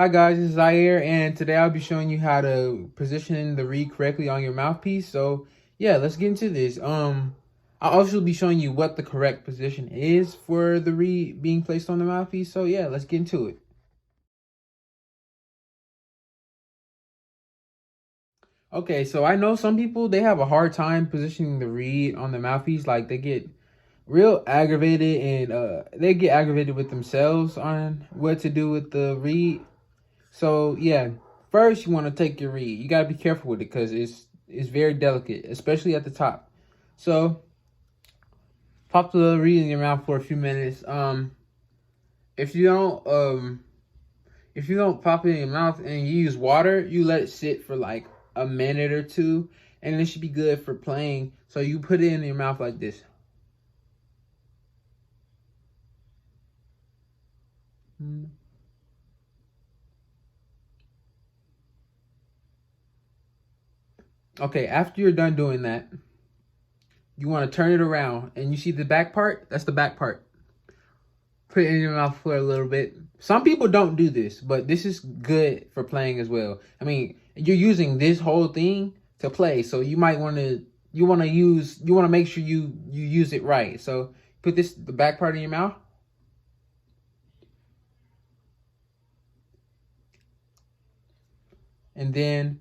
Hi guys, this is Zaire, and today I'll be showing you how to position the reed correctly on your mouthpiece. So yeah, let's get into this. I'll also be showing you what the correct position is for the reed being placed on the mouthpiece. So yeah, let's get into it. Okay, so I know some people they have a hard time positioning the reed on the mouthpiece. Like they get real aggravated and they get aggravated with themselves on what to do with the reed. So yeah, first you want to take your reed. You gotta be careful with it because it's very delicate, especially at the top. So pop the reed in your mouth for a few minutes. If you don't if you don't pop it in your mouth and you use water, you let it sit for like a minute or two, and it should be good for playing. So you put it in your mouth like this. Okay, after you're done doing that, you want to turn it around, and you see the back part? That's the back part. Put it in your mouth for a little bit. Some people don't do this, but this is good for playing as well. I mean, you're using this whole thing to play, so you might want to you want to make sure you use it right. So put the back part in your mouth, and then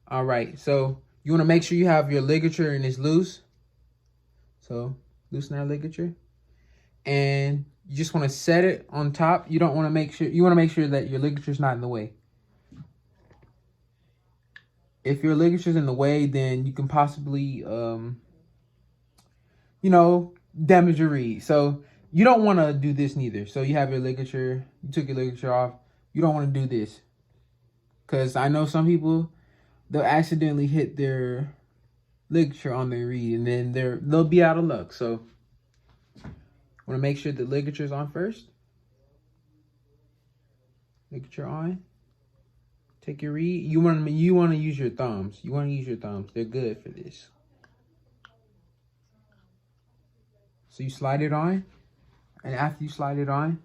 all right. So you want to make sure you have your ligature and it's loose. So loosen that ligature, and you just want to set it on top. You don't want to make sure you want to make sure that your ligature is not in the way. If your ligature's in the way, then you can possibly, damage your reed. So you don't want to do this neither. So you have your ligature, you took your ligature off. You don't want to do this because I know some people they'll accidentally hit their ligature on their reed, and then they'll be out of luck. So want to make sure the ligature's on first. Ligature on. Take your reed. You want to use your thumbs. You want to use your thumbs. They're good for this. So you slide it on, and after you slide it on,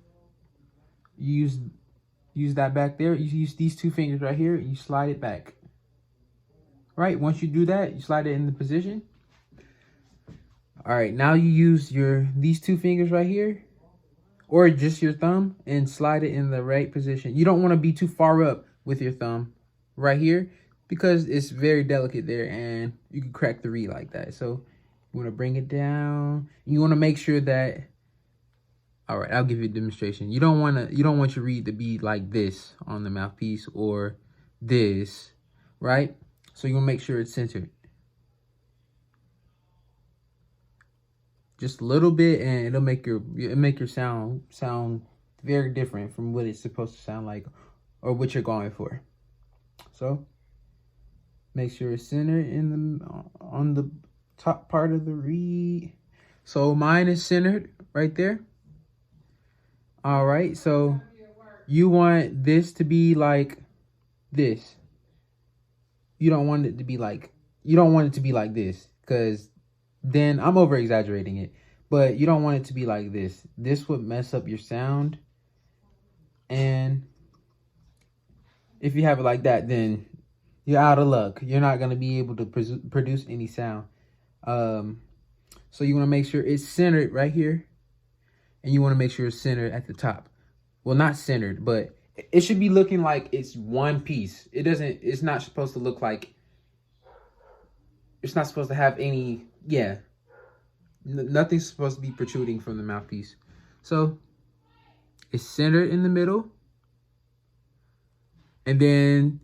you use that back there. You use these two fingers right here, and you slide it back. Right. Once you do that, you slide it in the position. All right. Now you use these two fingers right here, or just your thumb, and slide it in the right position. You don't want to be too far up with your thumb right here because it's very delicate there and you can crack the reed like that. So you want to bring it down. You want to make sure that, all right, I'll give you a demonstration. You don't want your reed to be like this on the mouthpiece or this, right? So you want to make sure it's centered. Just a little bit, and it'll make your sound very different from what it's supposed to sound like or what you're going for. So make sure it's centered on the top part of the reed. So mine is centered right there. All right, so you want this to be like this. You don't want it to be like this, because then I'm over exaggerating it, but you don't want it to be like this. This would mess up your sound, and if you have it like that, then you're out of luck. You're not going to be able to produce any sound. So you want to make sure it's centered right here, and you want to make sure it's centered at the top. Well, not centered, but it should be looking like it's one piece. It's not supposed to look like, it's not supposed to have any, nothing's supposed to be protruding from the mouthpiece. So it's centered in the middle. And then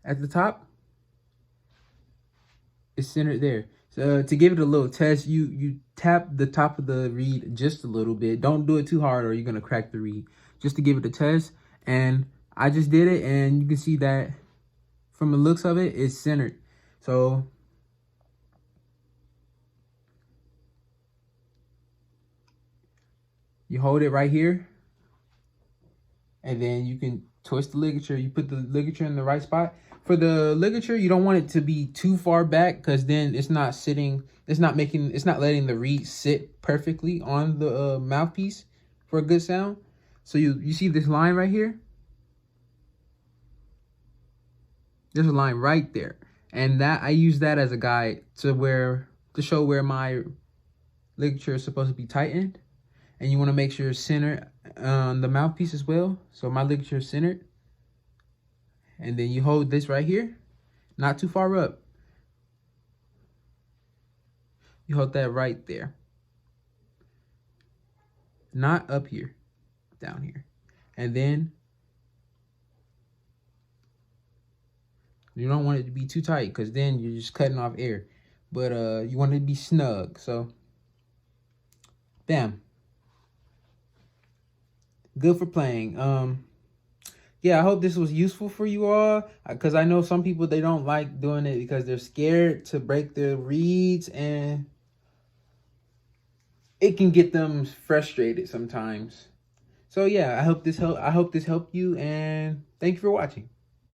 at the top, it's centered there. So to give it a little test, you tap the top of the reed just a little bit. Don't do it too hard or you're going to crack the reed. Just to give it a test. And I just did it, and you can see that from the looks of it, it's centered. So you hold it right here, and then you can twist the ligature. You put the ligature in the right spot. For the ligature, you don't want it to be too far back, because then it's not letting the reed sit perfectly on the mouthpiece for a good sound. So you see this line right here? There's a line right there. And that I use that as a guide to show where my ligature is supposed to be tightened. And you want to make sure it's centered on the mouthpiece as well. So my ligature is centered. And then you hold this right here, not too far up. You hold that right there. Not up here, down here. And then you don't want it to be too tight because then you're just cutting off air. But you want it to be snug. So, bam. Good for playing. Yeah, I hope this was useful for you all, because I know some people, they don't like doing it because they're scared to break their reeds, and it can get them frustrated sometimes. So yeah, I hope this helped you, and thank you for watching.